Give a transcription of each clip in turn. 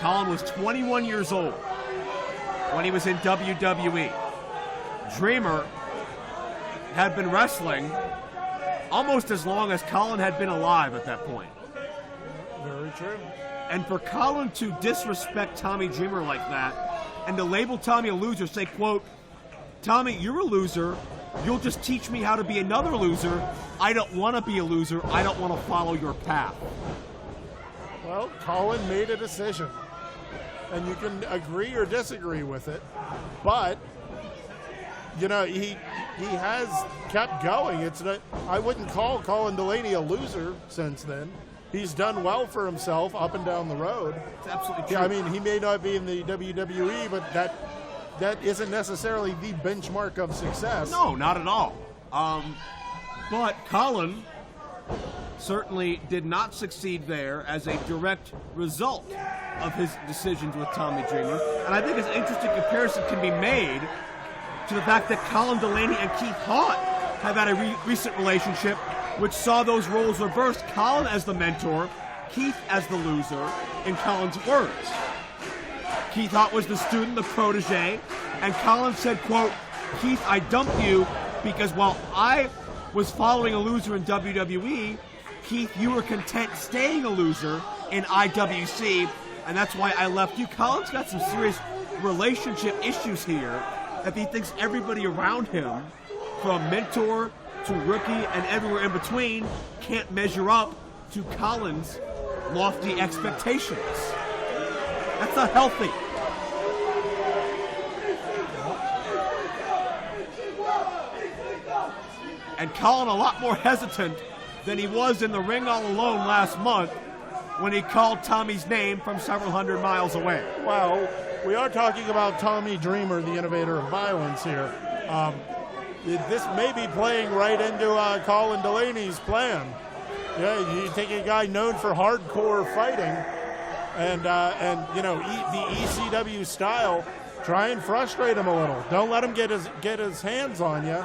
Colin was 21 years old when he was in WWE. Dreamer had been wrestling almost as long as Colin had been alive at that point. Very true. And for Colin to disrespect Tommy Dreamer like that and to label Tommy a loser, say, quote, Tommy, you're a loser. You'll just teach me how to be another loser. I don't want to be a loser. I don't want to follow your path. Well, Colin made a decision. And you can agree or disagree with it. But, you know, he has kept going. I wouldn't call Colin Delaney a loser since then. He's done well for himself up and down the road. It's absolutely true. Yeah, I mean, he may not be in the WWE, but that isn't necessarily the benchmark of success. No, not at all. But Colin certainly did not succeed there as a direct result of his decisions with Tommy Dreamer. And I think an interesting comparison can be made to the fact that Colin Delaney and Keith Hart have had a recent relationship which saw those roles reversed. Colin as the mentor, Keith as the loser, in Colin's words. Keith Hart was the student, the protege, and Colin said, quote, Keith, I dumped you because while I was following a loser in WWE, Keith, you were content staying a loser in IWC, and that's why I left you. Colin's got some serious relationship issues here that he thinks everybody around him, from mentor to rookie and everywhere in between, can't measure up to Colin's lofty expectations. That's not healthy. And Colin a lot more hesitant than he was in the ring all alone last month when he called Tommy's name from several hundred miles away. Well, we are talking about Tommy Dreamer, the innovator of violence here. This may be playing right into Colin Delaney's plan. Yeah, you take a guy known for hardcore fighting and you know, the ECW style, try and frustrate him a little. Don't let him get his hands on you.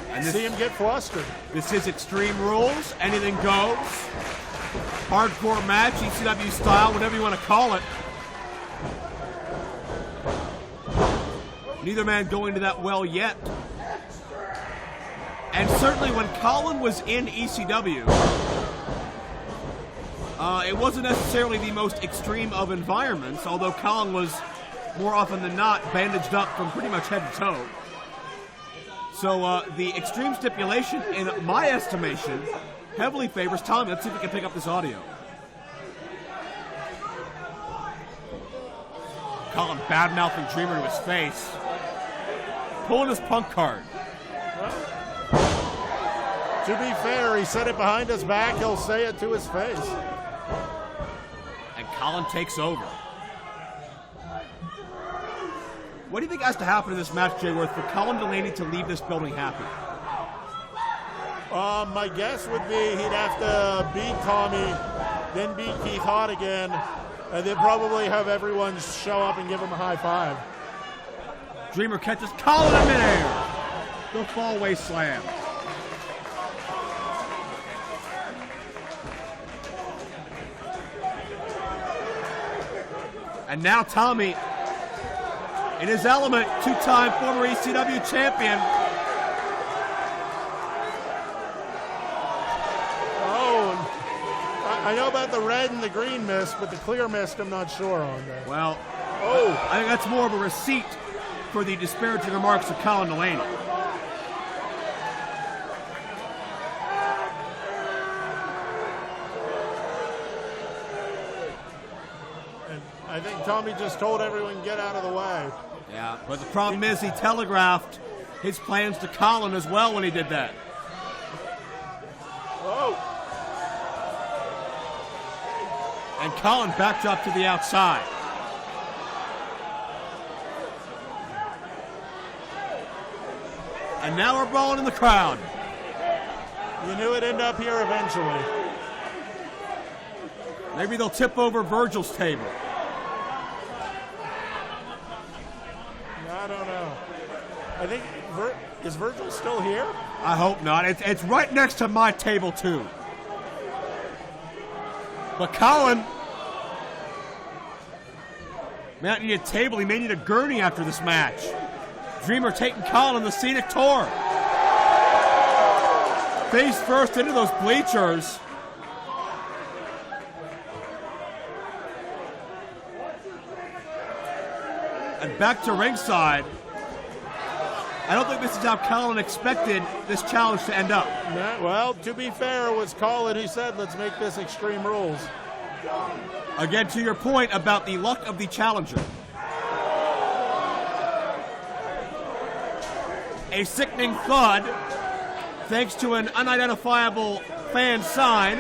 And see him get flustered. This is Extreme Rules. Anything goes. Hardcore match, ECW style, whatever you want to call it. Neither man going to that well yet. And certainly when Colin was in ECW, it wasn't necessarily the most extreme of environments, although Colin was more often than not bandaged up from pretty much head to toe. So the extreme stipulation, in my estimation, heavily favors Tommy. Let's see if we can pick up this audio. Colin bad-mouthing Dreamer to his face. Pulling his punk card. To be fair, he said it behind his back. He'll say it to his face. And Colin takes over. What do you think has to happen in this match, Jay Worth, for Colin Delaney to leave this building happy? My guess would be he'd have to beat Tommy, then beat Keith Hart again, and then probably have everyone show up and give him a high five. Dreamer catches Colin in midair. The fallaway slam. And now Tommy, in his element, two-time former ECW champion. Oh, I know about the red and the green mist, but the clear mist I'm not sure on that. Well, I think that's more of a receipt for the disparaging remarks of Colin Delaney. I think Tommy just told everyone, get out of the way. Yeah, but the problem is he telegraphed his plans to Colin as well when he did that. Oh. And Colin backed up to the outside. And now we're brawling in the crowd. You knew it'd end up here eventually. Maybe they'll tip over Virgil's table. I don't know. I think, is Virgil still here? I hope not. It's right next to my table, too. But Colin May not need a table. He may need a gurney after this match. Dreamer taking Colin on the scenic tour. Face first into those bleachers. And back to ringside. I don't think this is how Colin expected this challenge to end up. Well, to be fair, it was Colin who said, let's make this Extreme Rules. Again, to your point about the luck of the challenger. A sickening thud, thanks to an unidentifiable fan sign,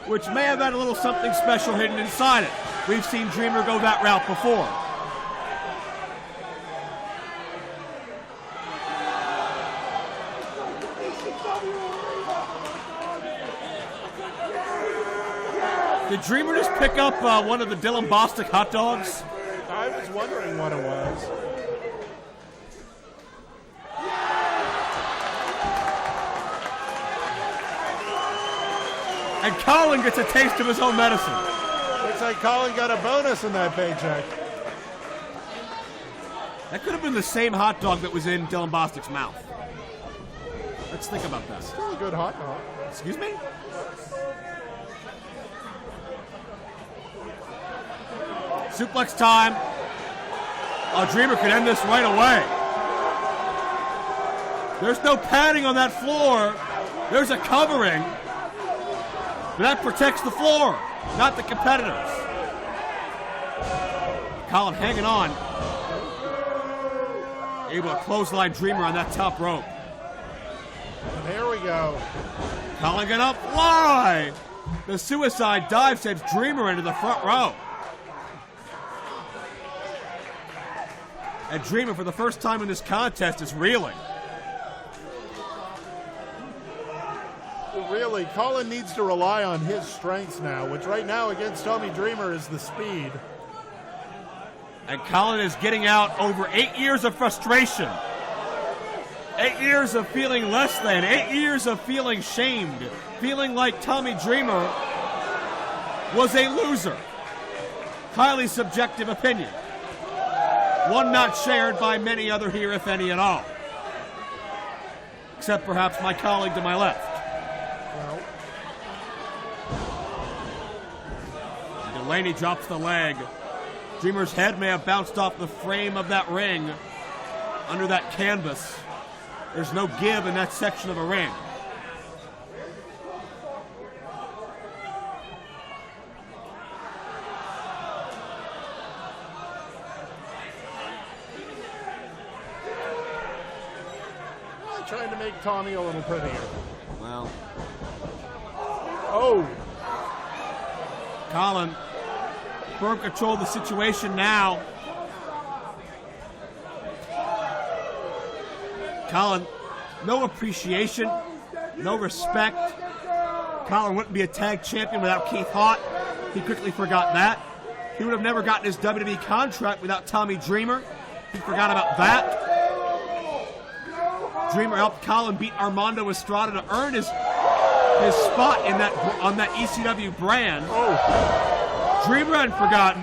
which may have had a little something special hidden inside it. We've seen Dreamer go that route before. Did Dreamer just pick up one of the Dylan Bostic hot dogs? I was wondering what it was. And Colin gets a taste of his own medicine. Looks like Colin got a bonus in that paycheck. That could have been the same hot dog that was in Dylan Bostic's mouth. Let's think about that. Still a good hot dog. Excuse me? Suplex time. Oh, Dreamer could end this right away. There's no padding on that floor. There's a covering. But that protects the floor, not the competitors. Colin hanging on. Able to clothesline Dreamer on that top rope. And here we go. Colin gonna fly. The suicide dive sends Dreamer into the front row. And Dreamer, for the first time in this contest, is reeling. Really, Colin needs to rely on his strengths now, which right now against Tommy Dreamer is the speed. And Colin is getting out over 8 years of frustration. 8 years of feeling less than. 8 years of feeling shamed. Feeling like Tommy Dreamer was a loser. Highly subjective opinion. One not shared by many other here, if any at all. Except perhaps my colleague to my left. Delaney drops the leg. Dreamer's head may have bounced off the frame of that ring under that canvas. There's no give in that section of a ring. Trying to make Tommy a little prettier. Well. Oh. Colin, firm control of the situation now. Colin, no appreciation, no respect. Colin wouldn't be a tag champion without Keith Hart. He quickly forgot that. He would have never gotten his WWE contract without Tommy Dreamer. He forgot about that. Dreamer helped Colin beat Armando Estrada to earn his spot in that on that ECW brand. Oh. Dreamer hadn't forgotten.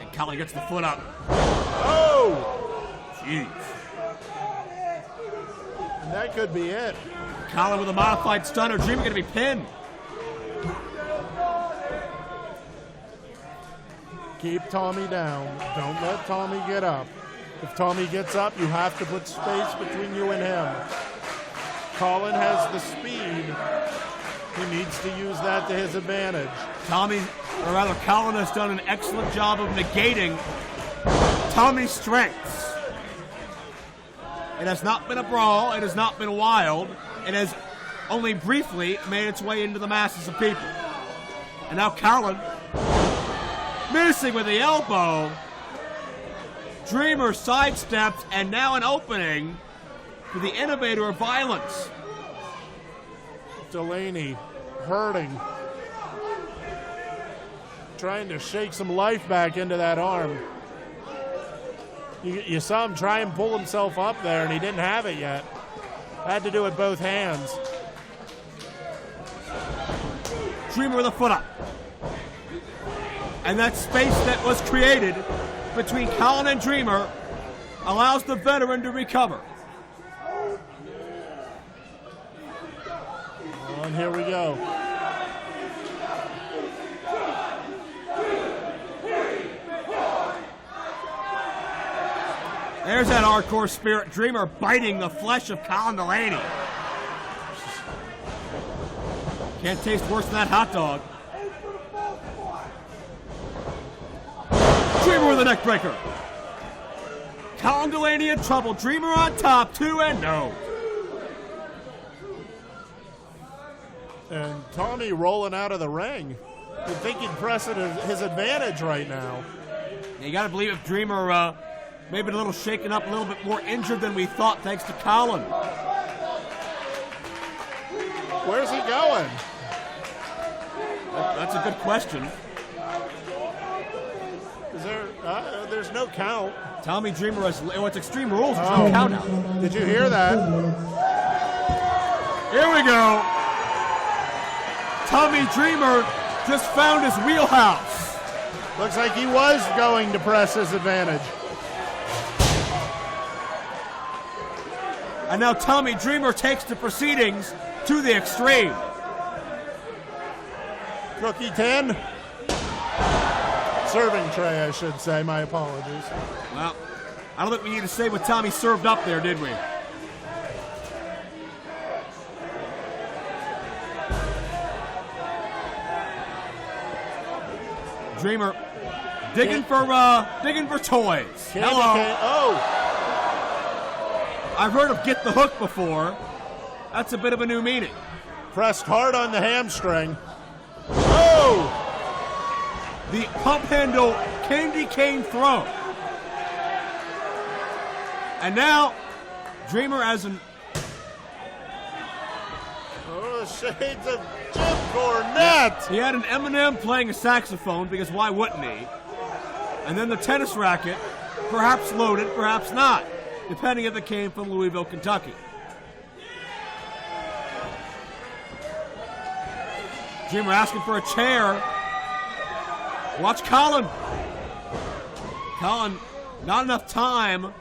And Colin gets the foot up. Oh! Jeez. And that could be it. Colin with a modified stunner. Dreamer going to be pinned. Keep Tommy down. Don't let Tommy get up. If Tommy gets up, you have to put space between you and him. Colin has the speed. He needs to use that to his advantage. Colin has done an excellent job of negating Tommy's strengths. It has not been a brawl. It has not been wild. It has only briefly made its way into the masses of people. And now Colin missing with the elbow. Dreamer sidesteps, and now an opening for the innovator of violence. Delaney hurting. Trying to shake some life back into that arm. You saw him try and pull himself up there, and he didn't have it yet. Had to do it both hands. Dreamer with a foot up. And that space that was created between Colin and Dreamer allows the veteran to recover. And here we go. There's that hardcore spirit. Dreamer biting the flesh of Colin Delaney. Can't taste worse than that hot dog. Dreamer with a neck breaker. Colin Delaney in trouble. Dreamer on top, 2-0. And Tommy rolling out of the ring. You'd think he'd press it at his advantage right now. You got to believe if Dreamer maybe a little shaken up, a little bit more injured than we thought, thanks to Colin. Where's he going? That's a good question. Is there? There's no count. Tommy Dreamer has. It's Extreme Rules. There's no count out. Did you hear that? Here we go. Tommy Dreamer just found his wheelhouse. Looks like he was going to press his advantage. And now Tommy Dreamer takes the proceedings to the extreme. Cookie 10. Serving tray, I should say. My apologies. Well, I don't think we need to say what Tommy served up there, did we? Dreamer digging for toys. Hello. Oh. I've heard of get the hook before. That's a bit of a new meaning. Pressed hard on the hamstring. Oh! The pump handle candy cane throw. And now, Dreamer as an... Oh, the shades of Jim Cornette. He had an Eminem playing a saxophone, because why wouldn't he? And then the tennis racket, perhaps loaded, perhaps not, depending if it came from Louisville, Kentucky. Dreamer asking for a chair. Watch Colin. Colin, not enough time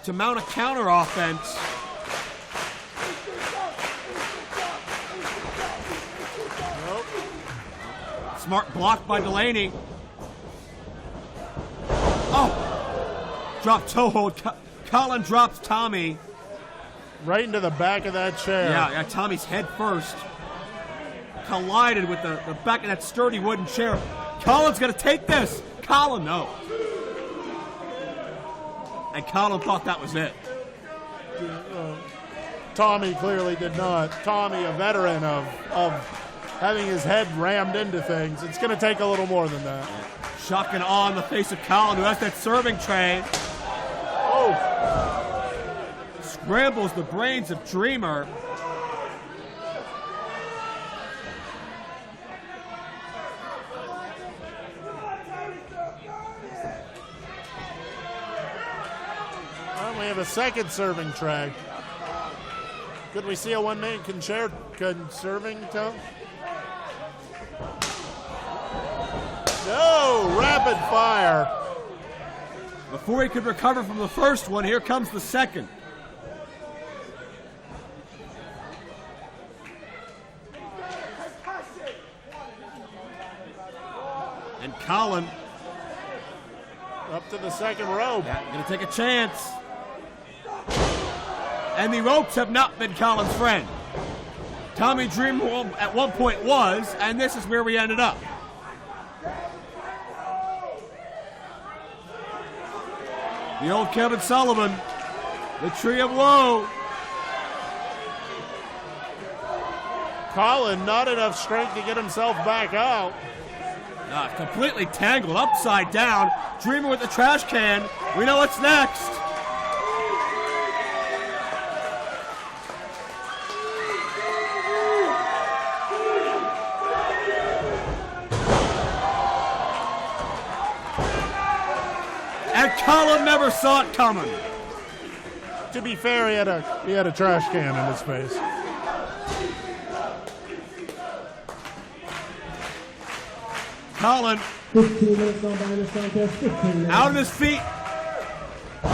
to mount a counter offense. Nope. Smart block by Delaney. Oh! Drop toe hold. Colin drops Tommy. Right into the back of that chair. Yeah, Tommy's head first. Collided with the back of that sturdy wooden chair. Colin's going to take this. Colin, no. And Colin thought that was it. Tommy clearly did not. Tommy, a veteran of having his head rammed into things. It's going to take a little more than that. Shock and awe in the face of Colin, who has that serving tray. Oh! Scrambles the brains of Dreamer. Well, we have a second serving tray. Could we see a one-man serving toe? No! Rapid fire! Before he could recover from the first one, here comes the second. And Colin up to the second rope. Yeah, gonna take a chance. And the ropes have not been Colin's friend. Tommy Dreamer at one point was, and this is where we ended up. The old Kevin Sullivan, the Tree of Woe. Colin, not enough strength to get himself back out. Completely tangled, upside down. Dreamer with the trash can. We know what's next. And Colin never saw it coming. To be fair, he had a trash can in his face. Colin 15 minutes on by this contest. 15 minutes. out on his feet.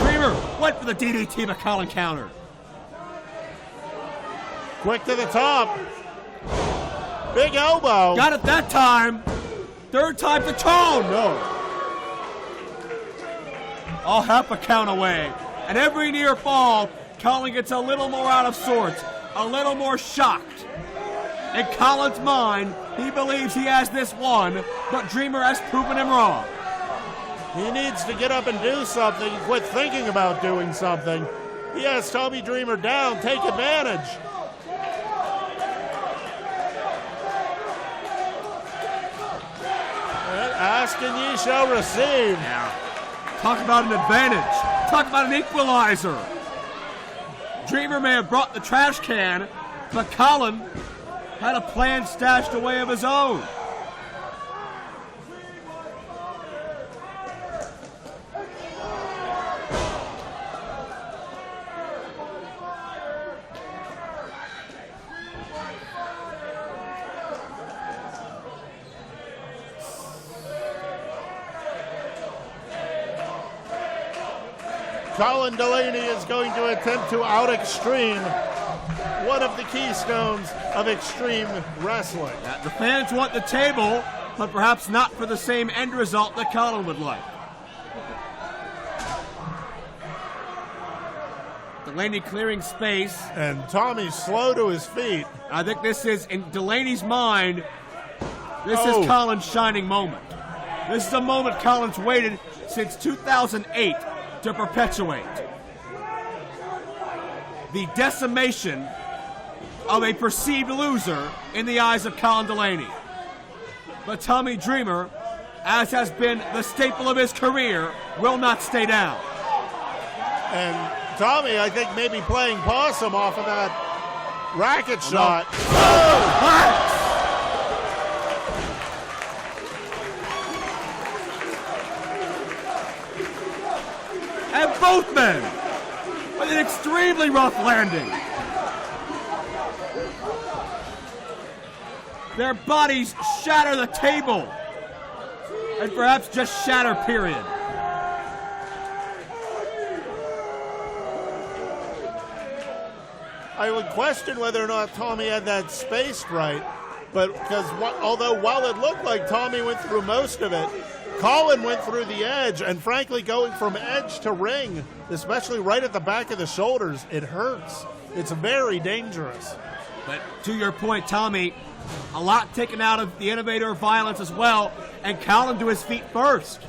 Dreamer went for the DDT, but Colin countered. Quick to the top. Big elbow. Got it that time. Third time to toe. No. All half a count away. And every near fall, Colin gets a little more out of sorts, a little more shocked. In Colin's mind, he believes he has this won, but Dreamer has proven him wrong. He needs to get up and do something, quit thinking about doing something. He has Tommy Dreamer down, take advantage. And ask and ye shall receive. Yeah. Talk about an advantage. Talk about an equalizer. Dreamer may have brought the trash can, but Colin had a plan stashed away of his own. Colin Delaney is going to attempt to out-extreme one of the keystones of extreme wrestling. The fans want the table, but perhaps not for the same end result that Colin would like. Delaney clearing space. And Tommy's slow to his feet. I think this is, in Delaney's mind, this is Colin's shining moment. This is a moment Colin's waited since 2008 to perpetuate. The decimation of a perceived loser in the eyes of Colin Delaney. But Tommy Dreamer, as has been the staple of his career, will not stay down. And Tommy, I think, maybe playing possum off of that racket shot. And both men with an extremely rough landing. Their bodies shatter the table. And perhaps just shatter, period. I would question whether or not Tommy had that spaced right, but because although while it looked like Tommy went through most of it, Colin went through the edge, and frankly, going from edge to ring, especially right at the back of the shoulders, it hurts. It's very dangerous. But to your point, Tommy, a lot taken out of the innovator of violence as well, and Colin to his feet first.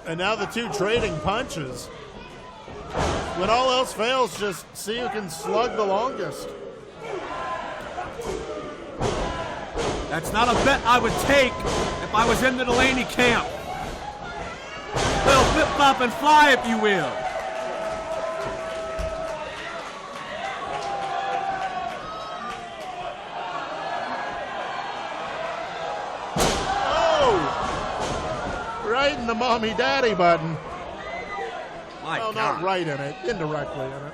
And now the two trading punches. When all else fails, just see who can slug the longest. That's not a bet I would take if I was in the Delaney camp. Little flip-flop and fly, if you will. Oh! Right in the mommy-daddy button. My Well, God. not right in it, indirectly in it.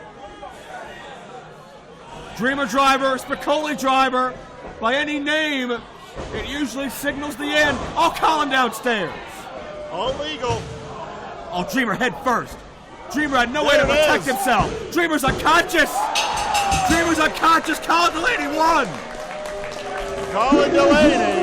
Dreamer driver, Spicoli driver. By any name, it usually signals the end. Oh, Colin downstairs. All legal. Oh, Dreamer head first. Dreamer had no way to There it protect is. himself. Dreamer's unconscious. Dreamer's unconscious. Colin Delaney won. Colin Delaney